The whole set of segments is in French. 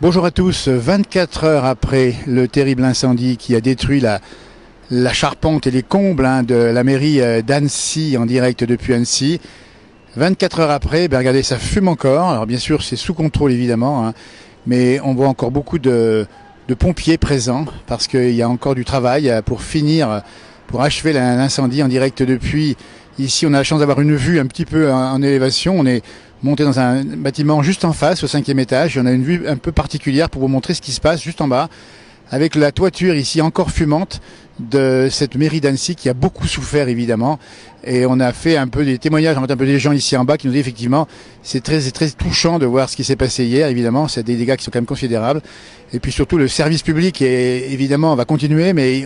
Bonjour à tous, 24 heures après le terrible incendie qui a détruit la charpente et les combles de la mairie d'Annecy en direct depuis Annecy. 24 heures après, regardez, ça fume encore. Alors bien sûr, c'est sous contrôle évidemment, mais on voit encore beaucoup de pompiers présents parce qu'il y a encore du travail pour finir, pour achever l'incendie en direct depuis. Ici, on a la chance d'avoir une vue un petit peu en élévation. On est monté dans un bâtiment juste en face, au 5e étage. Et on a une vue un peu particulière pour vous montrer ce qui se passe juste en bas, avec la toiture ici encore fumante de cette mairie d'Annecy qui a beaucoup souffert évidemment. Et on a fait un peu des témoignages, un peu des gens ici en bas qui nous disent effectivement c'est très touchant de voir ce qui s'est passé hier. Évidemment, c'est des dégâts qui sont quand même considérables. Et puis surtout le service public évidemment va continuer, mais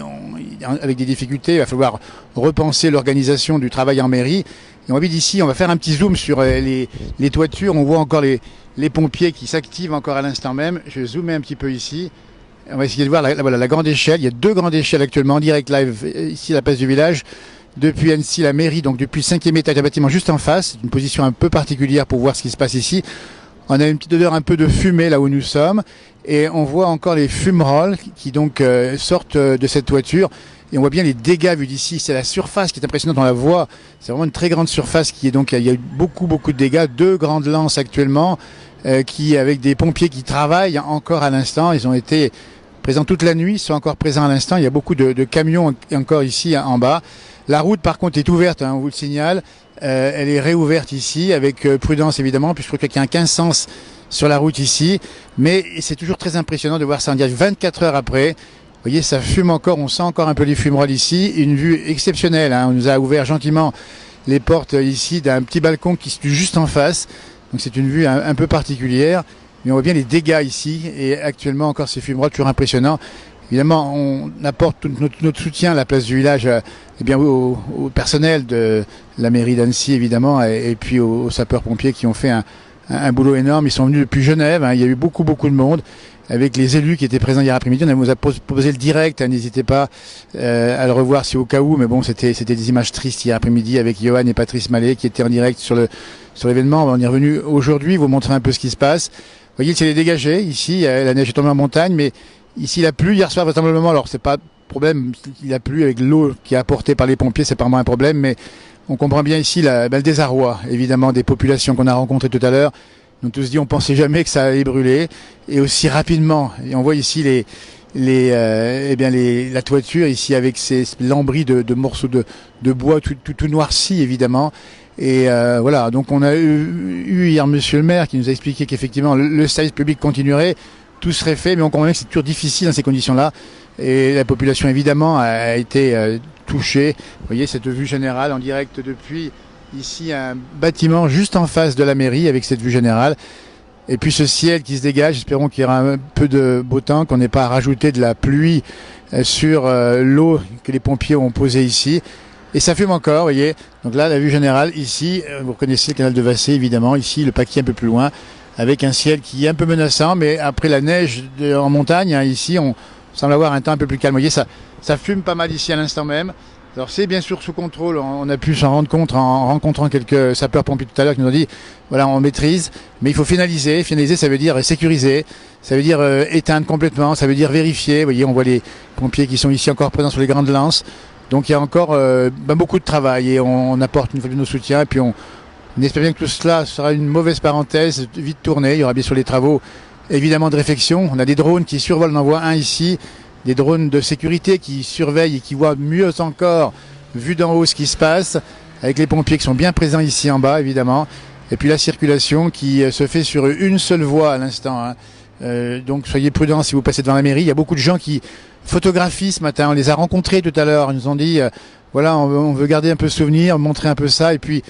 avec des difficultés, il va falloir repenser l'organisation du travail en mairie. Et on va d'ici, on va faire un petit zoom sur les toitures. On voit encore les pompiers qui s'activent encore à l'instant même. Je vais zoomer un petit peu ici. On va essayer de voir la grande échelle. Il y a 2 grandes échelles actuellement en direct live ici à la place du village. Depuis Annecy, la mairie, donc depuis le 5e étage, un bâtiment juste en face. Une position un peu particulière pour voir ce qui se passe ici. On a une petite odeur un peu de fumée là où nous sommes. Et on voit encore les fumerolles qui donc sortent de cette toiture. Et on voit bien les dégâts vus d'ici. C'est la surface qui est impressionnante, on la voit. C'est vraiment une très grande surface qui est donc, il y a eu beaucoup de dégâts. 2 grandes lances actuellement qui, avec des pompiers qui travaillent encore à l'instant. Ils ont été présents toute la nuit, ils sont encore présents à l'instant. Il y a beaucoup de camions encore ici en bas. La route par contre est ouverte, on vous le signale. Elle est réouverte ici avec prudence évidemment, puisque je crois qu'il y a un 15 sens sur la route ici. Mais c'est toujours très impressionnant de voir ça en direct 24 heures après. Vous voyez, ça fume encore, on sent encore un peu les fumerolles ici. Une vue exceptionnelle, on nous a ouvert gentiment les portes ici d'un petit balcon qui se situe juste en face. Donc c'est une vue un peu particulière. Mais on voit bien les dégâts ici. Et actuellement encore ces fumerolles, toujours impressionnants. Évidemment, on apporte tout notre soutien à la place du village au personnel de la mairie d'Annecy, évidemment, et puis aux sapeurs-pompiers qui ont fait un boulot énorme. Ils sont venus depuis Genève. Il y a eu beaucoup de monde. Avec les élus qui étaient présents hier après-midi, on vous a proposé le direct, n'hésitez pas à le revoir si au cas où, mais bon, c'était des images tristes hier après-midi avec Johan et Patrice Mallet qui étaient en direct sur l'événement. On est revenu aujourd'hui vous montrer un peu ce qui se passe. Vous voyez, c'est dégagé, ici, la neige est tombée en montagne, mais ici il a plu hier soir vraisemblablement, alors c'est pas problème, il a plu avec l'eau qui est apportée par les pompiers, c'est pas vraiment un problème, mais on comprend bien ici le désarroi, évidemment, des populations qu'on a rencontrées tout à l'heure. On tous dit, on pensait jamais que ça allait brûler et aussi rapidement. Et on voit ici la toiture ici avec ces lambris de morceaux de bois tout noircis évidemment. Et voilà, donc on a eu hier Monsieur le maire qui nous a expliqué qu'effectivement le service public continuerait, tout serait fait, mais on comprend bien que c'est toujours difficile dans ces conditions-là. Et la population évidemment a été touchée. Vous voyez cette vue générale en direct depuis ici un bâtiment juste en face de la mairie avec cette vue générale. Et puis ce ciel qui se dégage, espérons qu'il y aura un peu de beau temps, qu'on n'ait pas à rajouter de la pluie sur l'eau que les pompiers ont posée ici. Et ça fume encore, vous voyez. Donc là, la vue générale, ici, vous reconnaissez le canal de Vassé, évidemment. Ici, le Paquier un peu plus loin, avec un ciel qui est un peu menaçant, mais après la neige en montagne, ici, on semble avoir un temps un peu plus calme. Vous voyez, ça fume pas mal ici à l'instant même. Alors c'est bien sûr sous contrôle, on a pu s'en rendre compte en rencontrant quelques sapeurs-pompiers tout à l'heure qui nous ont dit, voilà, on maîtrise, mais il faut finaliser. Finaliser, ça veut dire sécuriser, ça veut dire éteindre complètement, ça veut dire vérifier. Vous voyez, on voit les pompiers qui sont ici encore présents sur les grandes lances. Donc il y a encore beaucoup de travail et on apporte une fois de nos soutiens. Et puis on espère bien que tout cela sera une mauvaise parenthèse, vite tournée. Il y aura bien sûr les travaux, évidemment, de réfection. On a des drones qui survolent, on en voit un ici. Des drones de sécurité qui surveillent et qui voient mieux encore, vu d'en haut, ce qui se passe, avec les pompiers qui sont bien présents ici en bas, évidemment. Et puis la circulation qui se fait sur une seule voie à l'instant. Donc soyez prudents si vous passez devant la mairie. Il y a beaucoup de gens qui photographient ce matin. On les a rencontrés tout à l'heure. Ils nous ont dit, voilà, on veut garder un peu souvenir, montrer un peu ça, et puis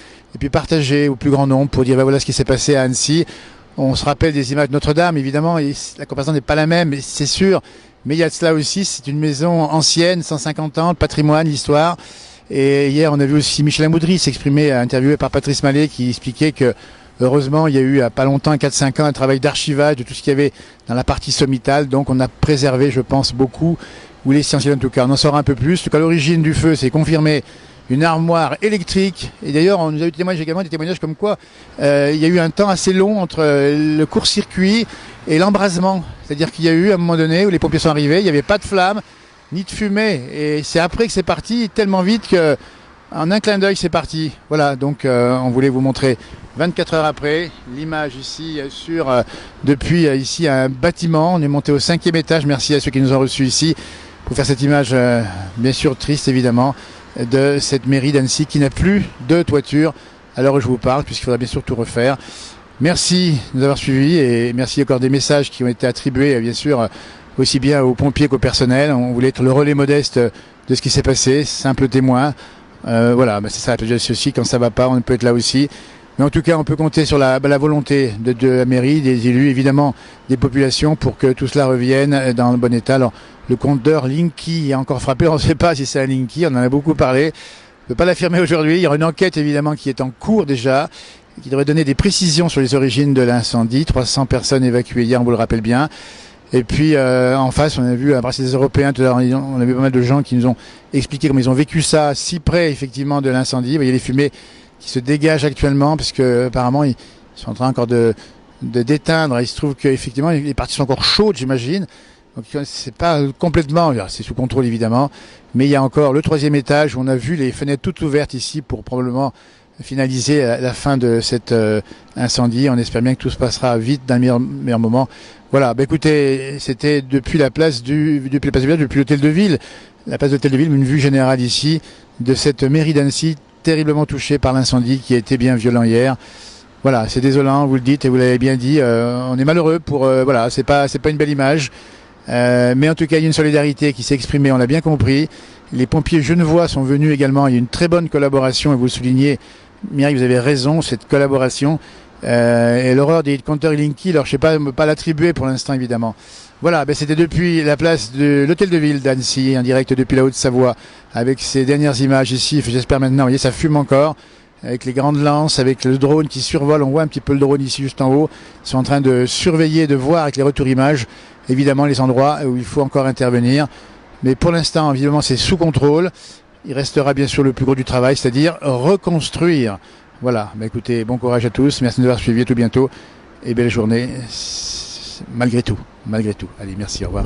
partager au plus grand nombre pour dire, voilà ce qui s'est passé à Annecy. On se rappelle des images de Notre-Dame, évidemment, et la comparaison n'est pas la même, c'est sûr. Mais il y a de cela aussi, c'est une maison ancienne, 150 ans, le patrimoine, l'histoire. Et hier, on a vu aussi Michel Amoudry s'exprimer, interviewé par Patrice Mallet, qui expliquait que, heureusement, il y a eu, pas longtemps, 4-5 ans, un travail d'archivage de tout ce qu'il y avait dans la partie sommitale. Donc, on a préservé, je pense, beaucoup, ou l'essentiel en tout cas. On en saura un peu plus. En tout cas, l'origine du feu, c'est confirmé une armoire électrique. Et d'ailleurs, on nous a eu également des témoignages comme quoi il y a eu un temps assez long entre le court-circuit et l'embrasement. C'est-à-dire qu'il y a eu un moment donné où les pompiers sont arrivés, il n'y avait pas de flamme, ni de fumée. Et c'est après que c'est parti tellement vite que en un clin d'œil, c'est parti. Voilà, donc on voulait vous montrer 24 heures après, l'image ici depuis ici un bâtiment. On est monté au 5e étage. Merci à ceux qui nous ont reçus ici pour faire cette image, bien sûr triste évidemment, de cette mairie d'Annecy qui n'a plus de toiture à l'heure où je vous parle, puisqu'il faudra bien sûr tout refaire. Merci de nous avoir suivis et merci encore des messages qui ont été attribués, bien sûr, aussi bien aux pompiers qu'au personnel. On voulait être le relais modeste de ce qui s'est passé, simple témoin. Voilà, c'est ça, aussi, quand ça va pas, on peut être là aussi. Mais en tout cas, on peut compter sur la volonté de la mairie, des élus, évidemment, des populations pour que tout cela revienne dans le bon état. Alors, le compteur Linky est encore frappé. On ne sait pas si c'est un Linky, on en a beaucoup parlé. On ne peut pas l'affirmer aujourd'hui. Il y aura une enquête, évidemment, qui est en cours déjà, qui devrait donner des précisions sur les origines de l'incendie. 300 personnes évacuées hier, on vous le rappelle bien. Et puis en face, on a vu à brasser des Européens tout à l'heure, on a vu pas mal de gens qui nous ont expliqué comment ils ont vécu ça si près effectivement de l'incendie. Vous voyez les fumées qui se dégagent actuellement, parce que apparemment ils sont en train encore de d'éteindre. Il se trouve qu'effectivement les parties sont encore chaudes, j'imagine. Donc c'est pas complètement, c'est sous contrôle évidemment, mais il y a encore le 3e étage où on a vu les fenêtres toutes ouvertes ici pour probablement finaliser la fin de cet incendie. On espère bien que tout se passera vite dans le meilleur moment. Voilà, écoutez, c'était depuis la place du village, depuis l'hôtel de ville, la place de l'hôtel de ville, une vue générale ici de cette mairie d'Annecy terriblement touchée par l'incendie qui a été bien violent hier. Voilà, c'est désolant, vous le dites et vous l'avez bien dit. On est malheureux pour voilà, c'est pas une belle image, mais en tout cas il y a une solidarité qui s'est exprimée, on l'a bien compris. Les pompiers genevois sont venus également. Il y a une très bonne collaboration et vous le soulignez, Mireille, vous avez raison, cette collaboration. Et l'horreur des compteurs Linky, alors je sais pas l'attribuer pour l'instant évidemment. Voilà, c'était depuis la place de l'hôtel de ville d'Annecy, en direct depuis la Haute-Savoie, avec ces dernières images ici. J'espère maintenant, vous voyez, ça fume encore, avec les grandes lances, avec le drone qui survole. On voit un petit peu le drone ici juste en haut. Ils sont en train de surveiller, de voir avec les retours images, évidemment les endroits où il faut encore intervenir. Mais pour l'instant, évidemment, c'est sous contrôle. Il restera bien sûr le plus gros du travail, c'est-à-dire reconstruire. Voilà, écoutez, bon courage à tous, merci de nous avoir suivis, à tout bientôt et belle journée, malgré tout. Allez, merci, au revoir.